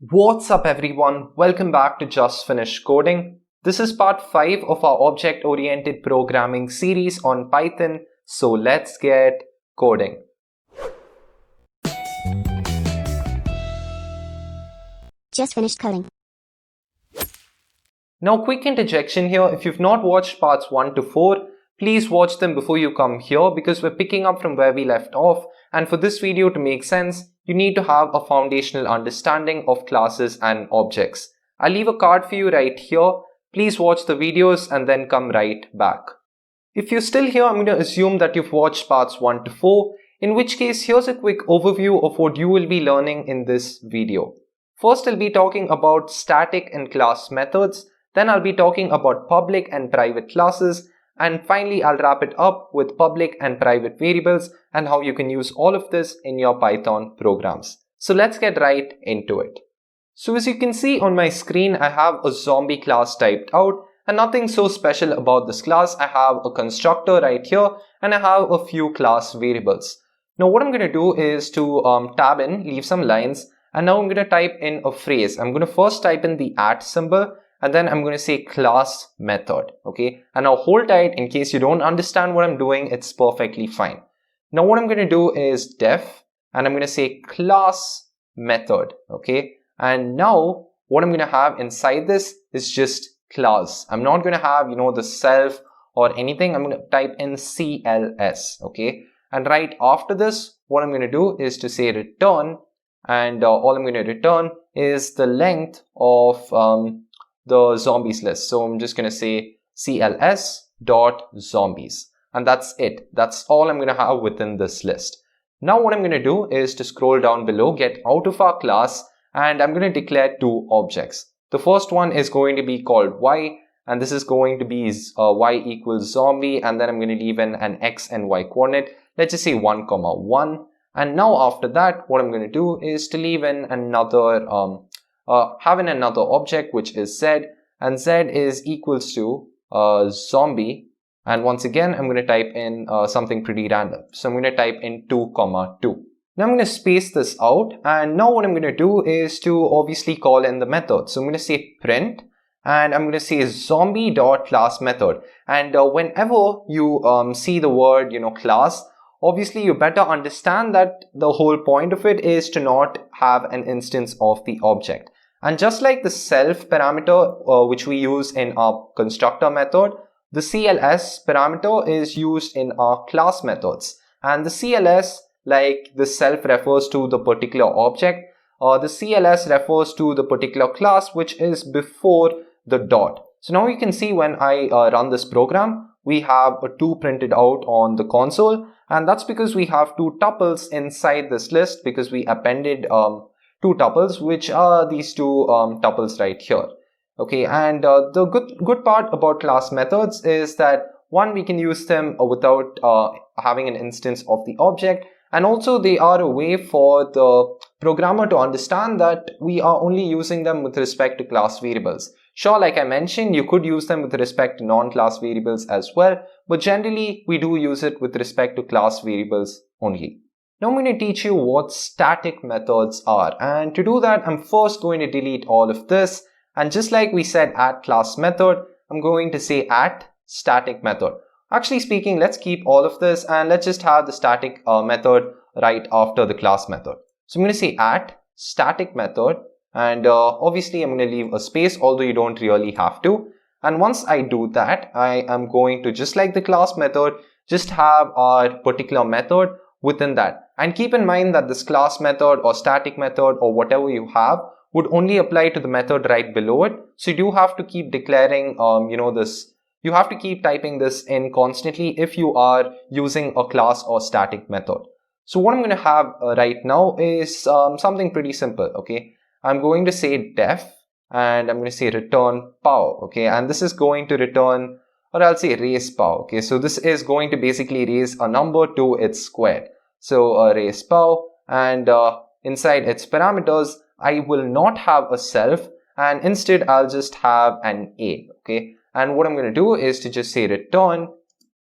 What's up everyone, welcome back to Just Finished Coding. This is part 5 of our object-oriented programming series on Python, so let's get coding. Just finished coding. Now quick interjection here, if you've not watched parts 1 to 4, please watch them before you come here because we're picking up from where we left off, and for this video to make sense, you need to have a foundational understanding of classes and objects. I'll leave a card for you right here. Please watch the videos and then come right back. If you're still here, I'm going to assume that you've watched parts 1 to 4, in which case here's a quick overview of what you will be learning in this video. First, I'll be talking about static and class methods. Then I'll be talking about public and private classes. And finally, I'll wrap it up with public and private variables and how you can use all of this in your Python programs. So let's get right into it. So as you can see on my screen, I have a zombie class typed out, and nothing so special about this class. I have a constructor right here and I have a few class variables. Now what I'm going to do is to tab in, leave some lines, and now I'm going to type in a phrase. I'm going to first type in the @ symbol, and then I'm going to say class method, okay? And now hold tight in case you don't understand what I'm doing, it's perfectly fine. Now what I'm going to do is def, and I'm going to say class method, okay? And now what I'm going to have inside this is just class. I'm not going to have, the self or anything. I'm going to type in CLS, okay? And right after this, what I'm going to do is to say return, and all I'm going to return is the length of the zombies list. So I'm just going to say cls.zombies, and that's it. That's all I'm going to have within this list. Now what I'm going to do is to scroll down below, get out of our class, and I'm going to declare two objects. The first one is going to be called y, and this is going to be y equals zombie, and then I'm going to leave in an x and y coordinate. Let's just say 1, 1. And now after that, what I'm going to do is to leave in another having another object which is z, and z is equals to zombie, and once again I'm going to type in something pretty random. So I'm going to type in 2, 2. Now I'm going to space this out, and now what I'm going to do is to obviously call in the method. So I'm going to say print, and I'm going to say zombie.class method, and whenever you see the word class, obviously you better understand that the whole point of it is to not have an instance of the object. And just like the self parameter which we use in our constructor method, the CLS parameter is used in our class methods. And the CLS, like the self refers to the particular object, the CLS refers to the particular class which is before the dot. So now you can see when I run this program, we have a 2 printed out on the console, and that's because we have 2 tuples inside this list because we appended 2 tuples, which are these 2 tuples right here. Okay, and the good part about class methods is that one, we can use them without having an instance of the object, and also they are a way for the programmer to understand that we are only using them with respect to class variables. Sure, like I mentioned, you could use them with respect to non-class variables as well, but generally we do use it with respect to class variables only. Now I'm going to teach you what static methods are, and to do that I'm first going to delete all of this, and just like we said @class method, I'm going to say @static method. Actually speaking, let's keep all of this and let's just have the static method right after the class method. So I'm going to say @static method, and obviously I'm going to leave a space, although you don't really have to. And once I do that, I am going to, just like the class method, just have our particular method within that. And keep in mind that this class method or static method or whatever you have would only apply to the method right below it. So you do have to keep declaring, this. You have to keep typing this in constantly if you are using a class or static method. So what I'm going to have right now is something pretty simple, okay? I'm going to say def, and I'm going to say return power, okay? And this is going to return, or I'll say raise power, okay? So this is going to basically raise a number to its square. So raise power, and inside its parameters, I will not have a self, and instead I'll just have an a, okay? And what I'm going to do is to just say return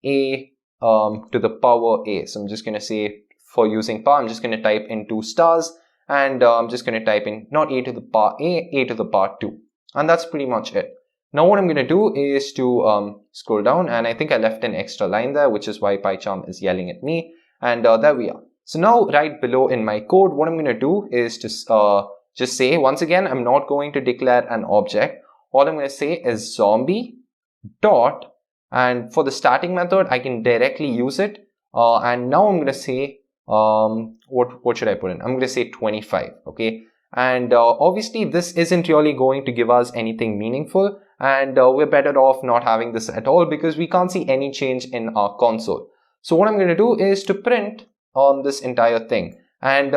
a to the power a. So I'm just going to say, for using power, I'm just going to type in 2 stars, and I'm just going to type in not a to the power a to the power 2, and that's pretty much it. Now what I'm going to do is to scroll down, and I think I left an extra line there, which is why PyCharm is yelling at me, and there we are. So now right below in my code, what I'm going to do is to just say, once again, I'm not going to declare an object. All I'm going to say is zombie dot, and for the starting method, I can directly use it. And now I'm going to say, what should I put in? I'm going to say 25, okay? And obviously this isn't really going to give us anything meaningful, and we're better off not having this at all because we can't see any change in our console. So what I'm going to do is to print on this entire thing, and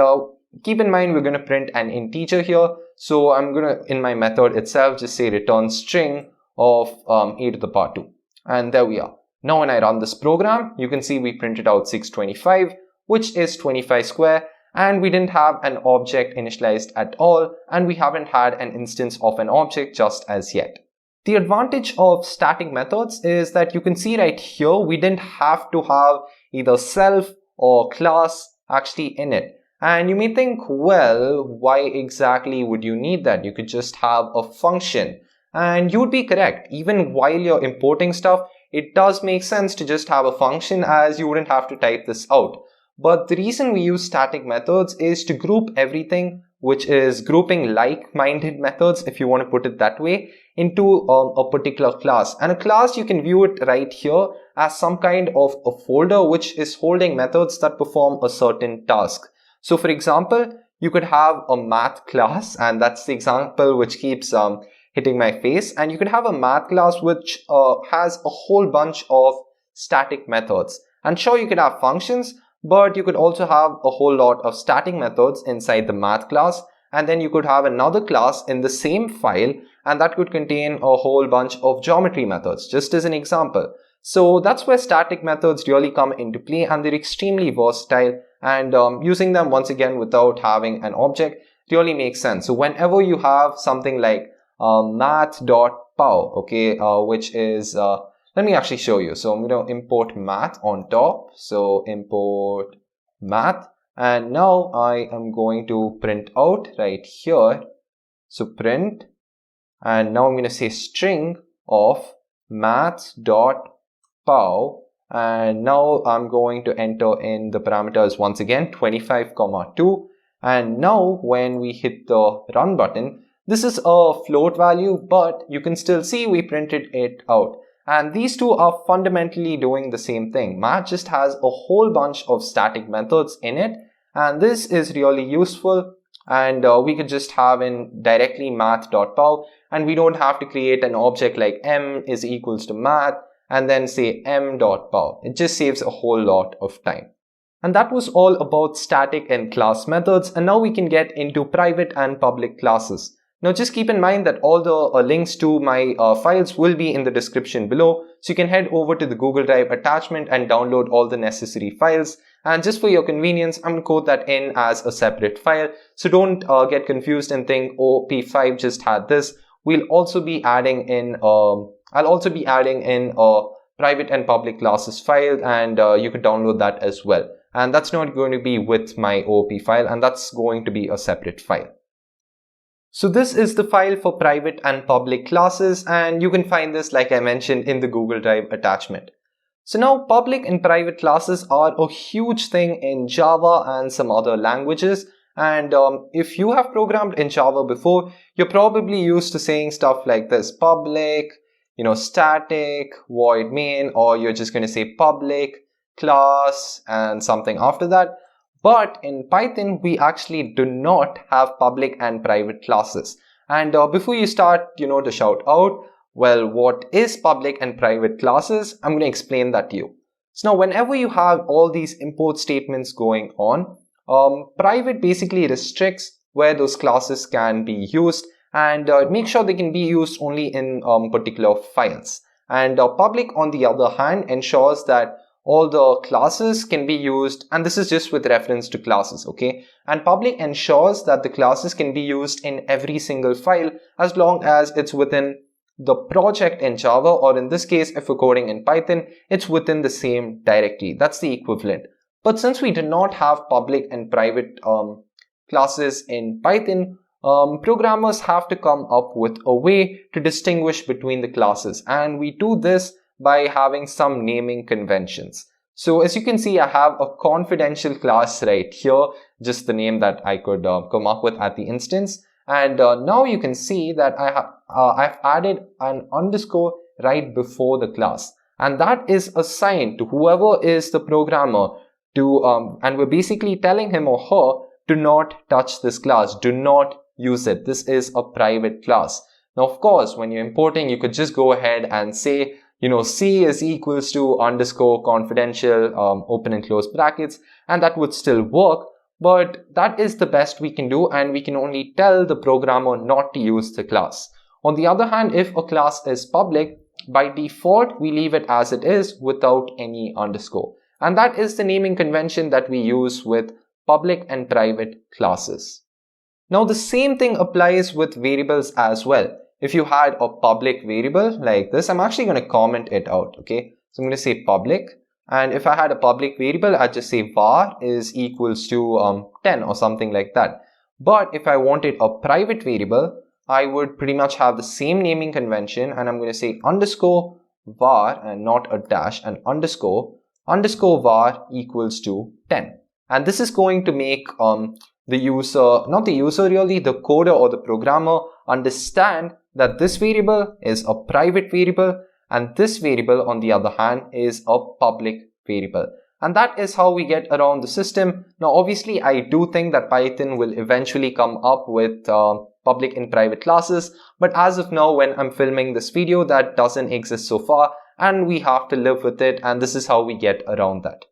keep in mind we're going to print an integer here. So I'm going to, in my method itself, just say return string of a to the power 2, and there we are. Now when I run this program, you can see we printed out 625, which is 25 square, and we didn't have an object initialized at all, and we haven't had an instance of an object just as yet. The advantage of static methods is that you can see right here, we didn't have to have either self or class actually in it. And you may think, well, why exactly would you need that? You could just have a function. And you would be correct. Even while you're importing stuff, it does make sense to just have a function, as you wouldn't have to type this out. But the reason we use static methods is to group everything, which is grouping like-minded methods, if you want to put it that way, into a particular class. And a class, you can view it right here as some kind of a folder which is holding methods that perform a certain task. So for example, you could have a math class, and that's the example which keeps hitting my face. And you could have a math class which has a whole bunch of static methods. And sure, you could have functions, but you could also have a whole lot of static methods inside the math class. And then you could have another class in the same file, and that could contain a whole bunch of geometry methods, just as an example. So that's where static methods really come into play, and they're extremely versatile, and using them once again without having an object really makes sense. So whenever you have something like math.pow, okay, which is, let me actually show you. So I'm going to import math on top. So import math, and now I am going to print out right here. So print, and now I'm going to say string of math.pow, and now I'm going to enter in the parameters once again 25, 2, and now when we hit the run button, this is a float value, but you can still see we printed it out. And these two are fundamentally doing the same thing. Math just has a whole bunch of static methods in it, and this is really useful. And we could just have in directly math.pow, and we don't have to create an object like m is equals to math and then say m.pow. It just saves a whole lot of time. And that was all about static and class methods, and now we can get into private and public classes. Now just keep in mind that all the links to my files will be in the description below, so you can head over to the Google Drive attachment and download all the necessary files. And just for your convenience, I'm going to code that in as a separate file, so don't get confused and think, oh, P5 just had this. We'll also be adding in, I'll also be adding in a private and public classes file, and you could download that as well. And that's not going to be with my OOP file, and that's going to be a separate file. So this is the file for private and public classes, and you can find this, like I mentioned, in the Google Drive attachment. So now public and private classes are a huge thing in Java and some other languages. And if you have programmed in Java before, you're probably used to saying stuff like this: public, static, void main, or you're just going to say public, class, and something after that. But in Python, we actually do not have public and private classes. And before you start, to shout out, well, what is public and private classes? I'm going to explain that to you. So now, whenever you have all these import statements going on, private basically restricts where those classes can be used, and make sure they can be used only in particular files. And public, on the other hand, ensures that all the classes can be used, and this is just with reference to classes, okay? And public ensures that the classes can be used in every single file as long as it's within the project in Java, or in this case, if we're coding in Python, it's within the same directory. That's the equivalent. But since we do not have public and private classes in Python, programmers have to come up with a way to distinguish between the classes, and we do this by having some naming conventions. So as you can see, I have a confidential class right here, just the name that I could come up with at the instance. And now you can see that I've added an underscore right before the class, and that is a sign to whoever is the programmer to and we're basically telling him or her to not touch this class, do not use it. This is a private class. Now, of course, when you're importing, you could just go ahead and say, C is equals to underscore confidential, open and close brackets, and that would still work. But that is the best we can do, and we can only tell the programmer not to use the class. On the other hand, if a class is public, by default, we leave it as it is without any underscore. And that is the naming convention that we use with public and private classes. Now, the same thing applies with variables as well. If you had a public variable like this, I'm actually going to comment it out, okay? So I'm going to say public. And if I had a public variable, I'd just say var is equals to 10 or something like that. But if I wanted a private variable, I would pretty much have the same naming convention, and I'm going to say underscore var and not a dash, and underscore var equals to 10. And this is going to make the user, not the user really, the coder or the programmer understand that this variable is a private variable and this variable on the other hand is a public variable. And that is how we get around the system. Now obviously I do think that Python will eventually come up with public and private classes, but as of now when I'm filming this video, that doesn't exist so far and we have to live with it, and this is how we get around that.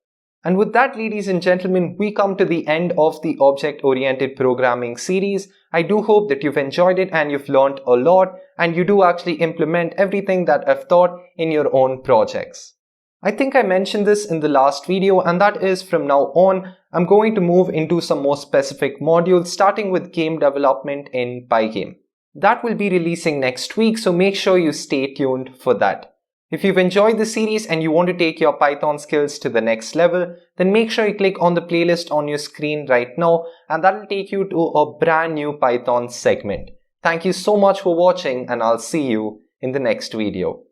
And with that, ladies and gentlemen, we come to the end of the object-oriented programming series. I do hope that you've enjoyed it and you've learned a lot and you do actually implement everything that I've taught in your own projects. I think I mentioned this in the last video, and that is from now on, I'm going to move into some more specific modules, starting with game development in Pygame. That will be releasing next week, so make sure you stay tuned for that. If you've enjoyed this series and you want to take your Python skills to the next level, then make sure you click on the playlist on your screen right now, and that will take you to a brand new Python segment. Thank you so much for watching, and I'll see you in the next video.